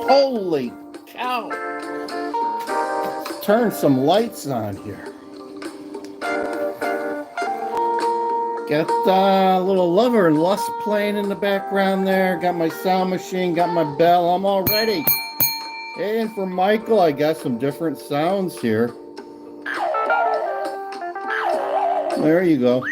Holy cow. Turn some lights on here. Got a little Lover and Lust playing in the background there. Got my sound machine, got my bell. I'm all ready. Hey, and for Michael, I got some different sounds here. There you go.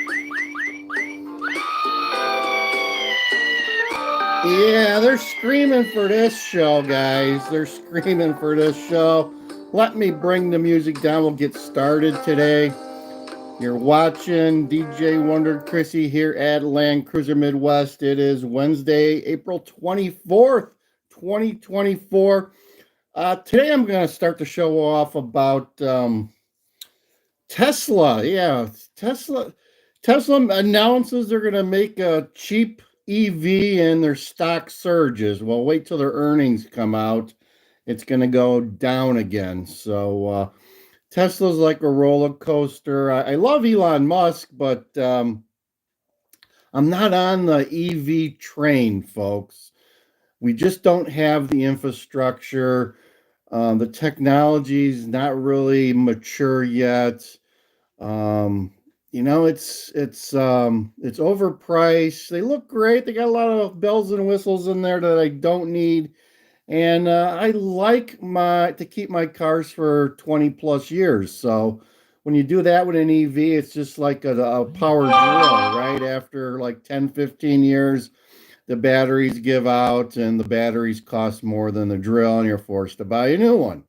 Yeah, they're screaming for this show, guys. They're screaming for this show. Let me bring the music down. We'll get started today. You're watching DJ Wonder Chrissy here at Land Cruiser Midwest. It is Wednesday, April 24th, 2024. Today I'm going to start the show off about Tesla. Yeah, Tesla announces they're going to make a cheap EV and their stock surges. Well, wait till their earnings come out. It's going to go down again. So Tesla's like a roller coaster. I love Elon Musk, but I'm not on the EV train, folks. We just don't have the infrastructure. The technology's not really mature yet. It's overpriced. They look great. They got a lot of bells and whistles in there that I don't need. And I like to keep my cars for 20 plus years. So when you do that with an EV, it's just like a power drill, right? After like 10, 15 years, the batteries give out and the batteries cost more than the drill, and you're forced to buy a new one.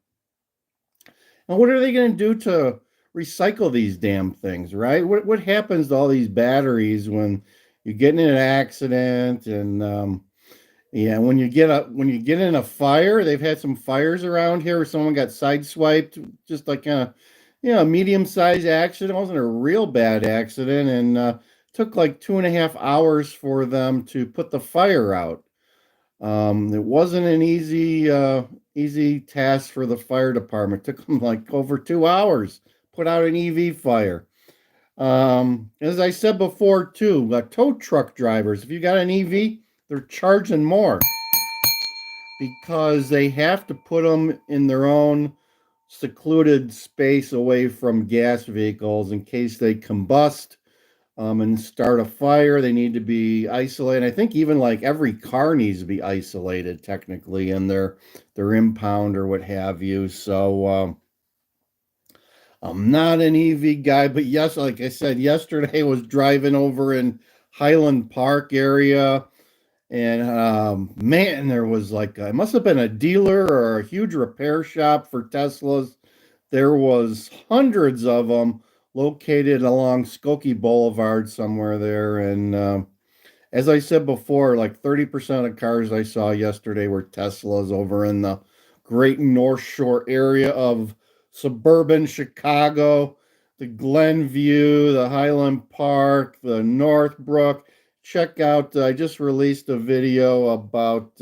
And what are they going to do to recycle these damn things, right? What happens to all these batteries when you get in an accident and yeah, when you get in a fire? They've had some fires around here where someone got sideswiped, just like a medium-sized accident. It wasn't a real bad accident, and took like 2.5 hours for them to put the fire out. It wasn't an easy task for the fire department. It took them like over 2 hours put out an EV fire. As I said before, too, tow truck drivers, if you got an EV, they're charging more because they have to put them in their own secluded space away from gas vehicles in case they combust and start a fire. They need to be isolated. I think even like every car needs to be isolated technically in their impound or what have you. So I'm not an EV guy, but yes, like I said, yesterday I was driving over in Highland Park area. And man, there was like, it must have been a dealer or a huge repair shop for Teslas. There was hundreds of them located along Skokie Boulevard somewhere there. And as I said before, like 30% of cars I saw yesterday were Teslas over in the Great North Shore area of suburban Chicago, the Glenview, the Highland Park, the Northbrook. Check out, I just released a video about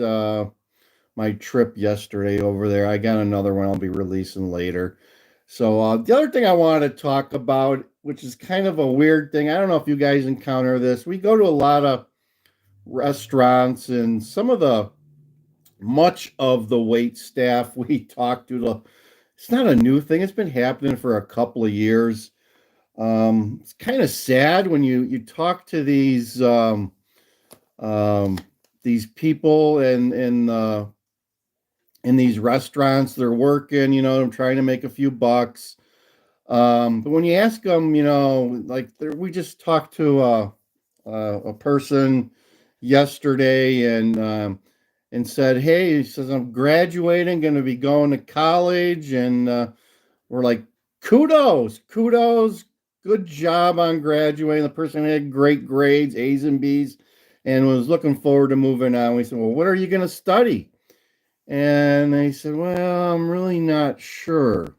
my trip yesterday over there. I got another one I'll be releasing later. So the other thing I wanted to talk about, which is kind of a weird thing, I don't know if you guys encounter this. We go to a lot of restaurants, and much of the wait staff we talk to, it's not a new thing. It's been happening for a couple of years. It's kind of sad when you talk to these people in these restaurants. They're working, trying to make a few bucks. But when you ask them, we just talked to a person yesterday and said, "Hey," he says, "I'm graduating, going to be going to college," and we're like, "Kudos, good job on graduating." The person had great grades, A's and B's, and was looking forward to moving on. We said, "Well, what are you going to study?" And they said, "Well, I'm really not sure."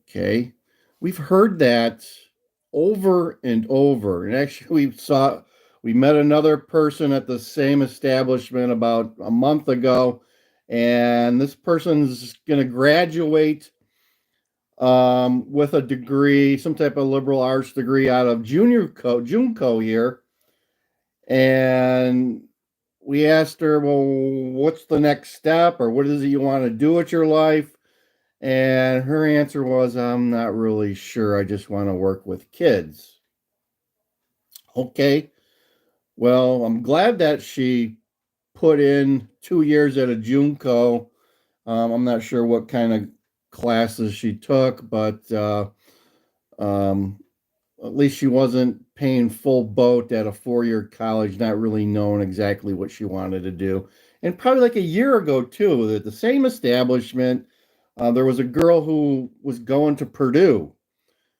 Okay. We've heard that over and over. And actually, we met another person at the same establishment about a month ago, and this person's going to graduate with a degree, some type of liberal arts degree out of Junco here. And we asked her, well, what's the next step, or what is it you want to do with your life? And her answer was, I'm not really sure. I just want to work with kids. Okay. Well, I'm glad that she put in 2 years at a Junco. I'm not sure what kind of classes she took, but um, at least she wasn't paying full boat at a 4 year college, not really knowing exactly what she wanted to do. And probably like a year ago, too, at the same establishment, there was a girl who was going to Purdue.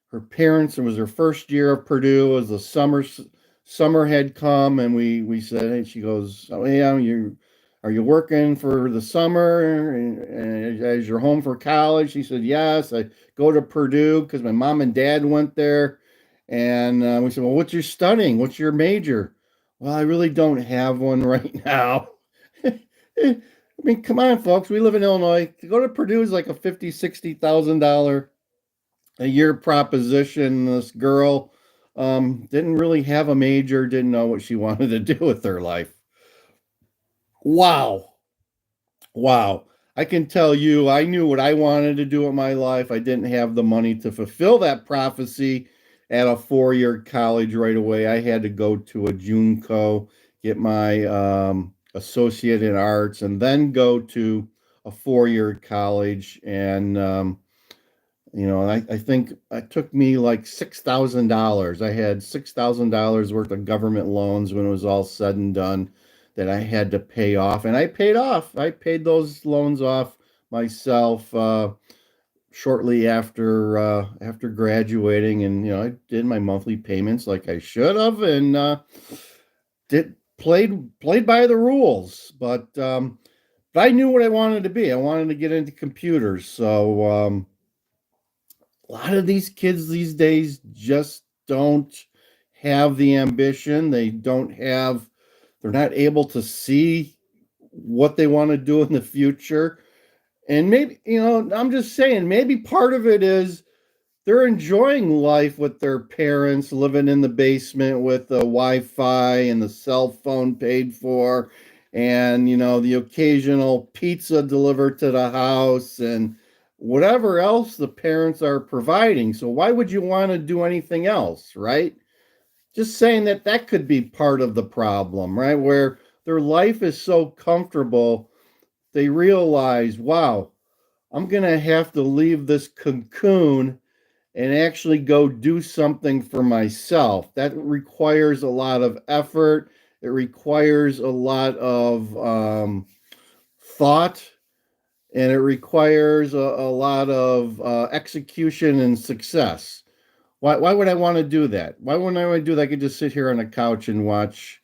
Her parents, it was her first year of Purdue, as the summer had come, and we said, hey, she goes, oh yeah, you are you working for the summer and as you're home for college? She said, yes, I go to Purdue because my mom and dad went there. And we said, well, what's your studying? What's your major? Well, I really don't have one right now. I mean, come on, folks. We live in Illinois. To go to Purdue is like a $50,000, $60,000 a year proposition. This girl didn't really have a major, didn't know what she wanted to do with her life. Wow. Wow. I can tell you, I knew what I wanted to do with my life. I didn't have the money to fulfill that prophecy at a 4 year college right away. I had to go to a Junco, get my associate in arts, and then go to a 4 year college. And I think it took me like $6,000. I had $6,000 worth of government loans when it was all said and done that I had to pay off, and I paid off. I paid those loans off myself shortly after graduating, and I did my monthly payments like I should have, and did played by the rules. But I knew what I wanted to be. I wanted to get into computers, so. A lot of these kids these days just don't have the ambition. They're not able to see what they want to do in the future. And maybe, I'm just saying, maybe part of it is they're enjoying life with their parents, living in the basement with the Wi-Fi and the cell phone paid for, and the occasional pizza delivered to the house and whatever else the parents are providing. So why would you want to do anything else, right? Just saying that could be part of the problem, right? Where their life is so comfortable, they realize, wow, I'm going to have to leave this cocoon and actually go do something for myself. That requires a lot of effort. It requires a lot of thought, and it requires a lot of execution and success. Why would I want to do that? Why wouldn't I want to do that? I could just sit here on a couch and watch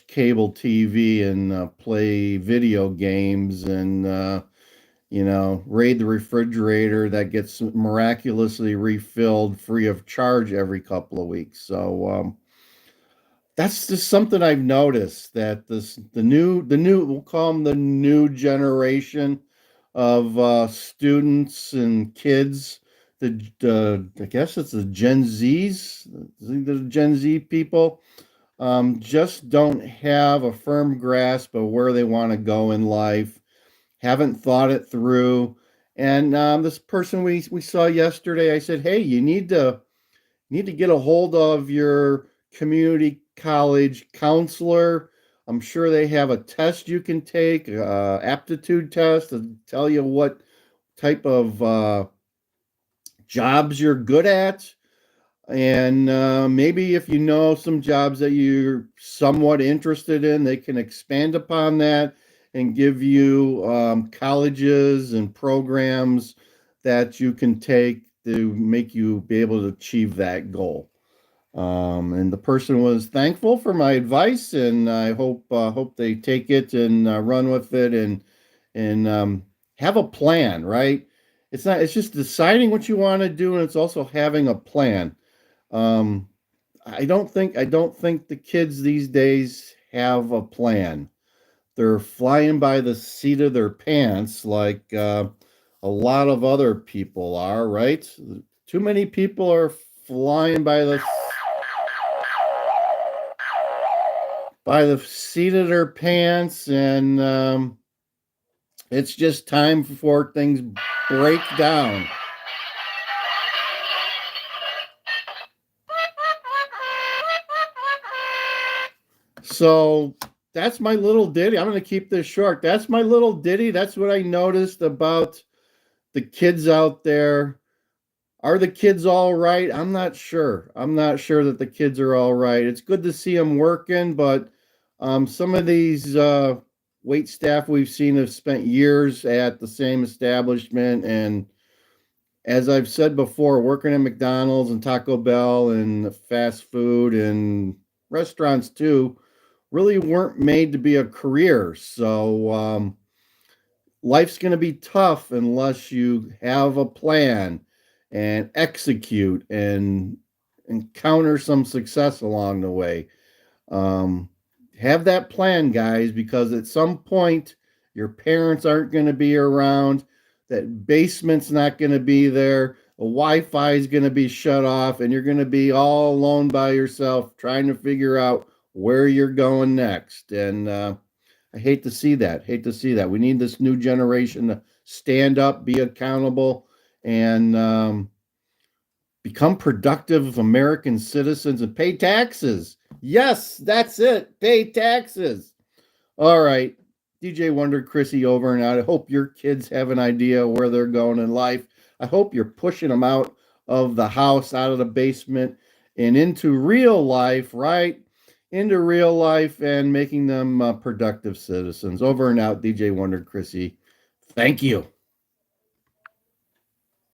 cable TV and play video games and raid the refrigerator that gets miraculously refilled free of charge every couple of weeks. So that's just something I've noticed, that the new we'll call them the new generation of students and kids. I guess it's the Gen Zs, the Gen Z people. Just don't have a firm grasp of where they want to go in life, haven't thought it through. And this person we saw yesterday, I said, hey, you need to get a hold of your community college counselor. I'm sure they have a test you can take, aptitude test, to tell you what type of jobs you're good at. And maybe if you know some jobs that you're somewhat interested in, they can expand upon that and give you colleges and programs that you can take to make you be able to achieve that goal. And the person was thankful for my advice, and I hope they take it and run with it, and have a plan. Right? It's just deciding what you want to do, and it's also having a plan. Um, I don't think the kids these days have a plan. They're flying by the seat of their pants like a lot of other people are, right? Too many people are flying by the by the seat of their pants, and it's just time for things break down. So that's my little ditty. I'm going to keep this short. That's my little ditty. That's what I noticed about the kids out there. Are the kids all right? I'm not sure. I'm not sure that the kids are all right. It's good to see them working, but some of these wait staff we've seen have spent years at the same establishment. And as I've said before, working at McDonald's and Taco Bell and fast food and restaurants too really weren't made to be a career. So life's going to be tough unless you have a plan and execute and encounter some success along the way. Um, have that plan, guys, because at some point your parents aren't going to be around. That basement's not going to be there. The Wi-Fi is going to be shut off, and you're going to be all alone by yourself trying to figure out where you're going next. And I hate to see that. Hate to see that. We need this new generation to stand up, be accountable, and become productive American citizens and pay taxes. Yes, that's it. Pay taxes. All right. DJ Wonder, Chrissy over and out. I hope your kids have an idea where they're going in life. I hope you're pushing them out of the house, out of the basement, and into real life, right? Into real life and making them productive citizens. Over and out, DJ Wonder, Chrissy. Thank you.